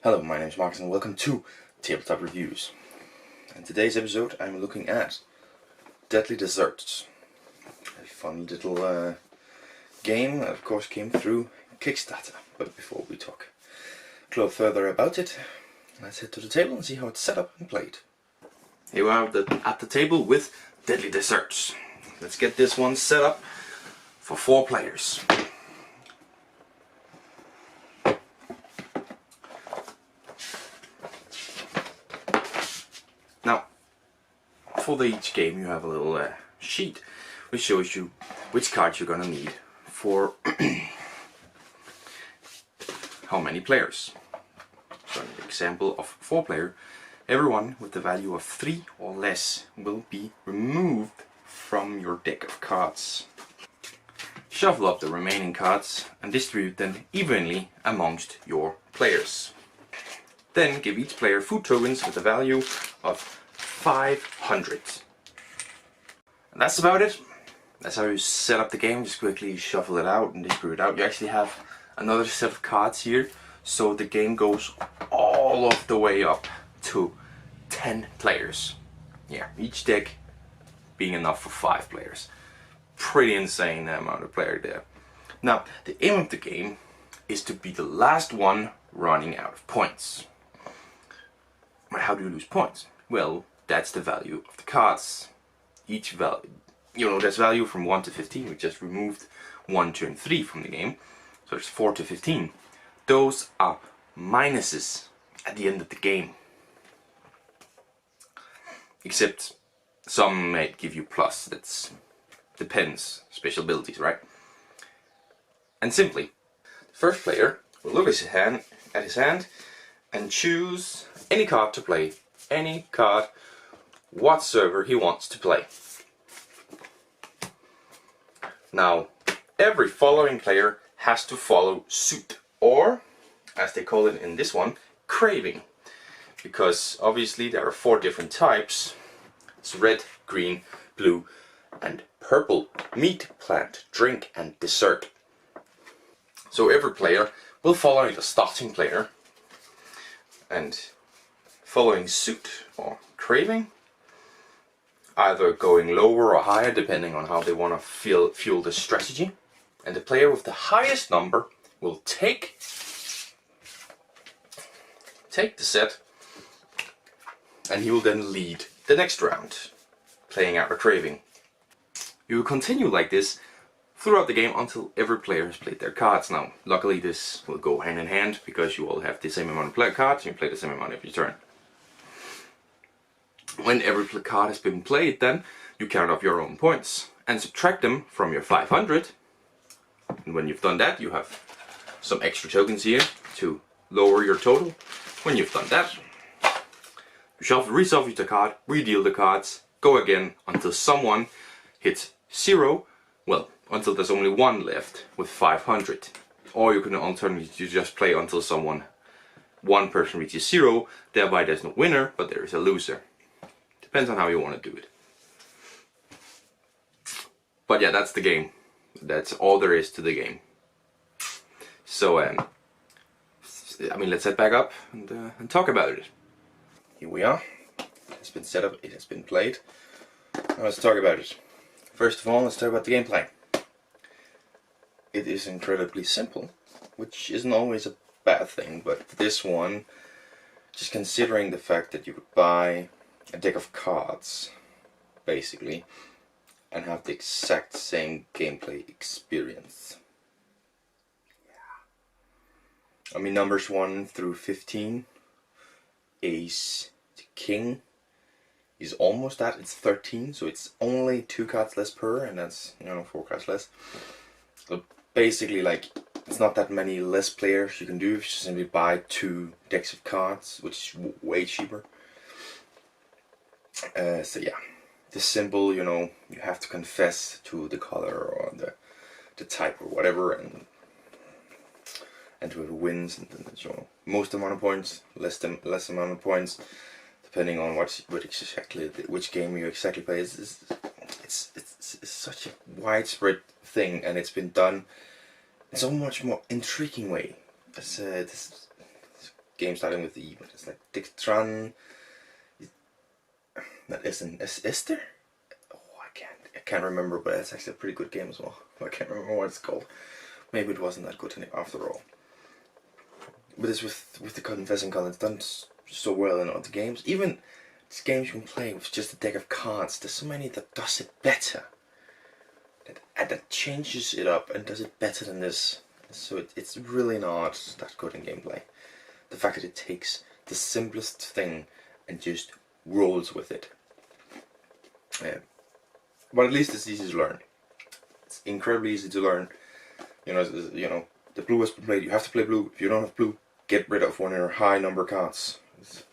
Hello, my name is Marcus and welcome to Tabletop Reviews. In today's episode I'm looking at Deadly Desserts. A fun little game that of course came through Kickstarter. But before we talk a little further about it, let's head to the table and see how it's set up and played. Here we are at the table with Deadly Desserts. Let's get this one set up for 4 players. Now, for each game you have a little sheet which shows you which cards you're gonna need for how many players. So an example of 4 player, everyone with the value of 3 or less will be removed from your deck of cards. Shuffle up the remaining cards and distribute them evenly amongst your players. Then give each player food tokens with a value of 500. And that's about it. That's how you set up the game. Just quickly shuffle it out and distribute it out. You actually have another set of cards here, so the game goes all of the way up to 10 players. Yeah, each deck being enough for 5 players. Pretty insane amount of players there. Now, the aim of the game is to be the last one running out of points. But how do you lose points? Well, that's the value of the cards. Each value, there's value from 1 to 15. We just removed 1, 2, and 3 from the game. So there's 4 to 15. Those are minuses at the end of the game. Except some might give you plus. That depends. Special abilities, right? And simply, the first player will look at his hand and choose any card to play, any card whatsoever he wants to play. Now, every following player has to follow suit, or, as they call it in this one, craving. Because obviously there are 4 different types. It's red, green, blue, and purple. Meat, plant, drink, and dessert. So every player will follow the starting player, and following suit or craving, either going lower or higher depending on how they want to fuel the strategy. And the player with the highest number will take the set, and he will then lead the next round, playing out a craving. You will continue like this throughout the game until every player has played their cards. Now, luckily this will go hand in hand because you all have the same amount of player cards and you play the same amount every turn. When every card has been played, then you count up your own points and subtract them from your 500. And when you've done that, you have some extra tokens here to lower your total. When you've done that, you reshuffle the card, redeal the cards, go again until someone hits 0. Well, until there's only 1 left with 500. Or you can alternatively just play until one person reaches 0, thereby there's no winner, but there is a loser. Depends on how you want to do it. But yeah, that's the game. That's all there is to the game. So, let's head back up and talk about it. Here we are. It's been set up, it has been played. Now let's talk about it. First of all, let's talk about the gameplay. It is incredibly simple, which isn't always a bad thing, but this one, just considering the fact that you could buy a deck of cards, basically, and have the exact same gameplay experience. Yeah. Numbers 1 through 15, Ace to King is almost that. It's 13, so it's only 2 cards less per, and that's 4 cards less. So basically, it's not that many less players you can do if you simply buy 2 decks of cards, which is way cheaper. So yeah, this symbol, you have to confess to the color or the type or whatever, and whoever wins, and then most amount of points, less amount of points, depending on which game you exactly play. It's such a widespread thing, and it's been done in so much more intriguing way. This game starting with E, but it's like Dictron. That isn't Esther. Oh, I can't remember, but it's actually a pretty good game as well. I can't remember what it's called. Maybe it wasn't that good after all. But it's with the Confessing Con, it's done so well in other games. Even these games you can play with just a deck of cards. There's so many that does it better. That changes it up and does it better than this. So it's really not that good in gameplay. The fact that it takes the simplest thing and just rolls with it. But at least it's easy to learn. It's incredibly easy to learn. You know, the blue has been played. You have to play blue. If you don't have blue, get rid of one of your high number cards. It's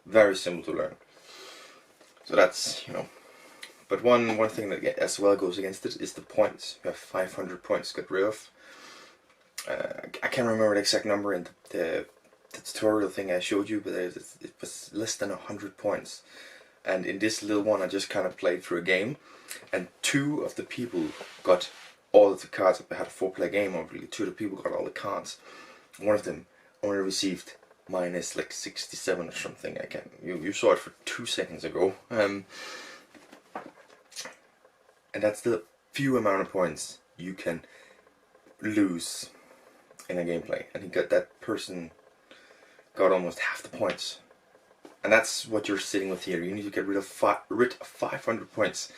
very simple to learn. So that's, you know. But one thing that as well goes against it is the points. You have 500 points to get rid of. I can't remember the exact number in the tutorial thing I showed you, but it was less than 100 points. And in this little one, I just kind of played through a game, and 2 of the people got all of the cards. I had a 4-player game, obviously. 2 of the people got all the cards. One of them only received minus like 67 or something. You saw it for 2 seconds ago. And that's the few amount of points you can lose in a gameplay. And that person got almost half the points. And that's what you're sitting with here. You need to get rid of 500 points.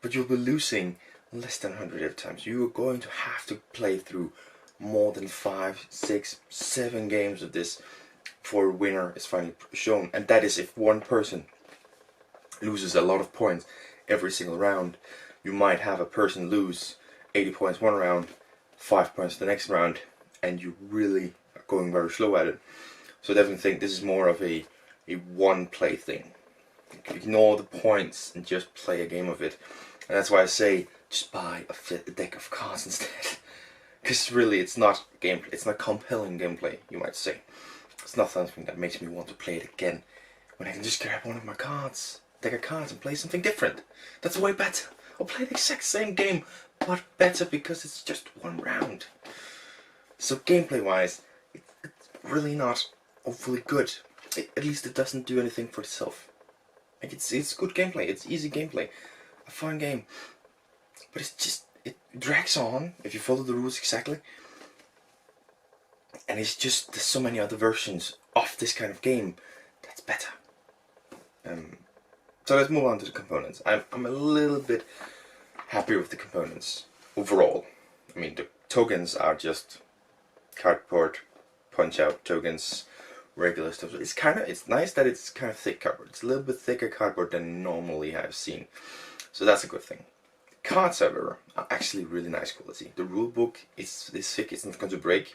But you'll be losing less than 100 every time. So you are going to have to play through more than 5, 6, 7 games of this before a winner is finally shown. And that is if one person loses a lot of points every single round. You might have a person lose 80 points one round, 5 points the next round, and you really are going very slow at it. So I definitely think this is more of a one play thing. Ignore the points and just play a game of it. And that's why I say just buy a deck of cards instead. Because really it's not gameplay, it's not compelling gameplay, you might say. It's not something that makes me want to play it again when I can just grab one of my cards, deck of cards, and play something different. That's way better. I'll play the exact same game, but better because it's just one round. So gameplay wise, it's really not awfully good. At least it doesn't do anything for itself. Like it's good gameplay, it's easy gameplay, a fun game. But it drags on if you follow the rules exactly. And it's just, there's so many other versions of this kind of game that's better. So let's move on to the components. I'm a little bit happy with the components overall. I mean, the tokens are just cardboard punch out tokens, regular stuff. It's nice that it's kind of thick cardboard. It's a little bit thicker cardboard than normally I've seen. So that's a good thing. The cards, however, are actually really nice quality. The rule book is thick, it's not going to break.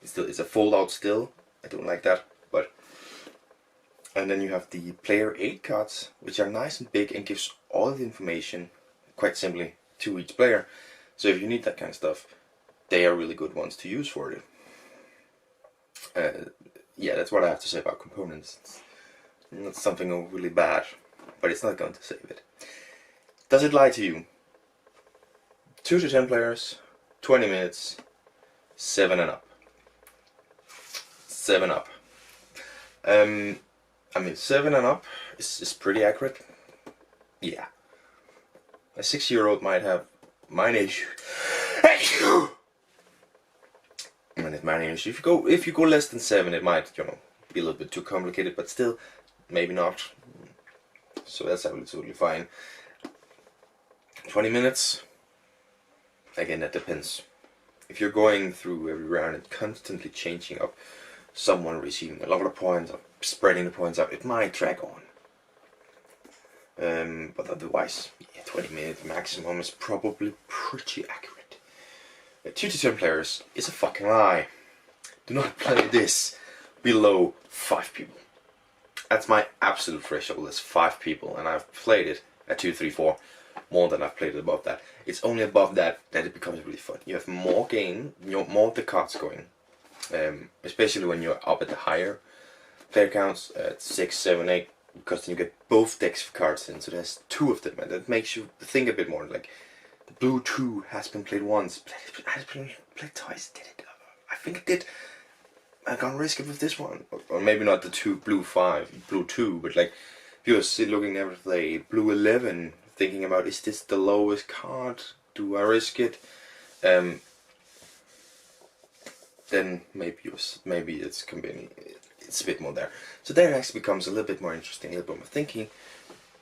It's a fold out still. I don't like that, but. And then you have the player aid cards, which are nice and big and gives all the information quite simply to each player. So if you need that kind of stuff, they are really good ones to use for it. Yeah, that's what I have to say about components. It's not something really bad, but it's not going to save it. Does it lie to you? 2 to 10 players, 20 minutes, 7 and up. 7 up. I mean, 7 and up is pretty accurate. Yeah. A 6-year-old might have mine issue. If you go less than 7, it might, be a little bit too complicated, but still, maybe not. So that's absolutely fine. 20 minutes. Again, that depends. If you're going through every round and constantly changing up someone receiving a lot of points, or spreading the points out, it might drag on. But otherwise, 20 minutes maximum is probably pretty accurate. 2 to 10 players is a fucking lie. Do not play this below 5 people. That's my absolute threshold, is 5 people, and I've played it at 2, 3, 4 more than I've played it above that. It's only above that it becomes really fun. You have more more of the cards going. Especially when you're up at the higher player counts, at 6, 7, 8, because then you get both decks of cards in, so there's 2 of them, and that makes you think a bit more. Like, the blue 2 has been played once, but has been played twice, did it? I think it did. I can't risk it with this one. Or maybe not the blue 2, but like if you're looking at the blue 11, thinking about, is this the lowest card? Do I risk it? Then maybe it's a bit more there. So there it actually becomes a little bit more interesting, a little bit more thinking.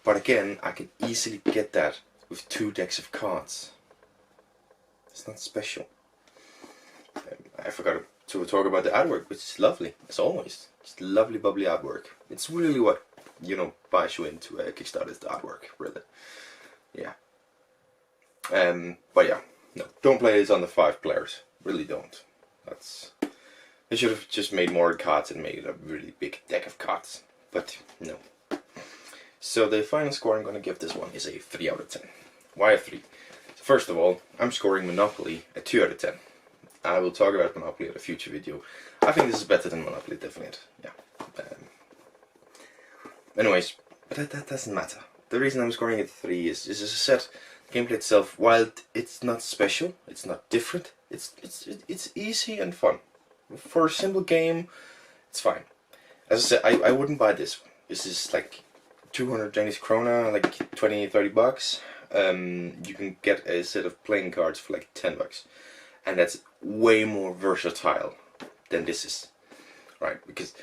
But again, I could easily get that with 2 decks of cards. It's not special. I forgot to talk about the artwork, which is lovely, as always. It's lovely, bubbly artwork. It's really what, you know, buys you into a Kickstarter, is the artwork, really. Yeah. But yeah, no, don't play this under 5 players. Really don't. They should have just made more cards and made it a really big deck of cards. But no. So the final score I'm going to give this one is a 3 out of 10. Why a 3? So first of all, I'm scoring Monopoly a 2 out of 10. I will talk about Monopoly in a future video. I think this is better than Monopoly, definitely. Yeah. Anyways, but that doesn't matter. The reason I'm scoring it 3 is, as I said, the gameplay itself, while it's not special, it's not different, it's easy and fun. For a simple game, it's fine. As I said, I wouldn't buy this one. This is like 200 Danish krona, like 20-30 bucks. You can get a set of playing cards for like 10 bucks. And that's way more versatile than this is. Right, because,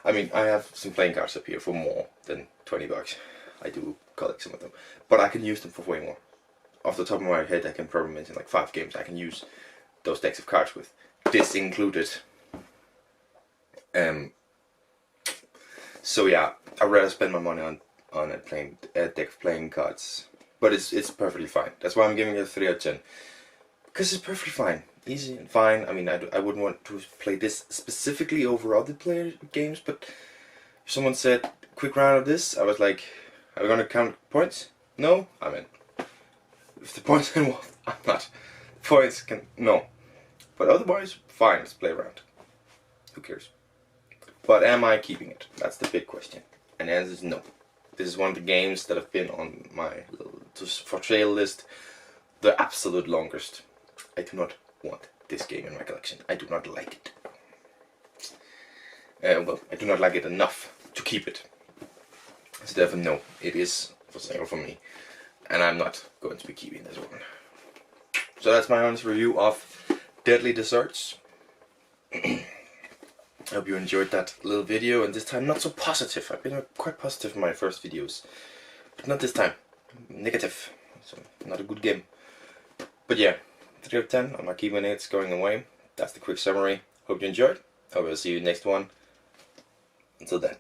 I mean, I have some playing cards up here for more than 20 bucks. I do collect some of them. But I can use them for way more. Off the top of my head, I can probably mention like 5 games I can use those decks of cards with. This included. So yeah, I'd rather spend my money on a deck of playing cards. But it's perfectly fine. That's why I'm giving it a 3 out of 10. Because it's perfectly fine. Easy and fine. I mean, I wouldn't want to play this specifically over other games, but if someone said, quick round of this, I was like, are we going to count points? No? I'm in. If the points are involved, I'm not. Points can... no. But otherwise, fine, let's play around. Who cares? But am I keeping it? That's the big question. And the answer is no. This is one of the games that have been on my little for sale list the absolute longest. I do not want this game in my collection. I do not like it. Well, I do not like it enough to keep it. So therefore, no, it is for sale for me. And I'm not going to be keeping this one. So that's my honest review of Deadly Desserts. I hope you enjoyed that little video, and this time not so positive. I've been quite positive in my first videos, but not this time. Negative. So not a good game. But yeah, 3 out of 10. I'm not keeping it. It's going away. That's the quick summary. Hope you enjoyed. Hope I'll see you next one. Until then.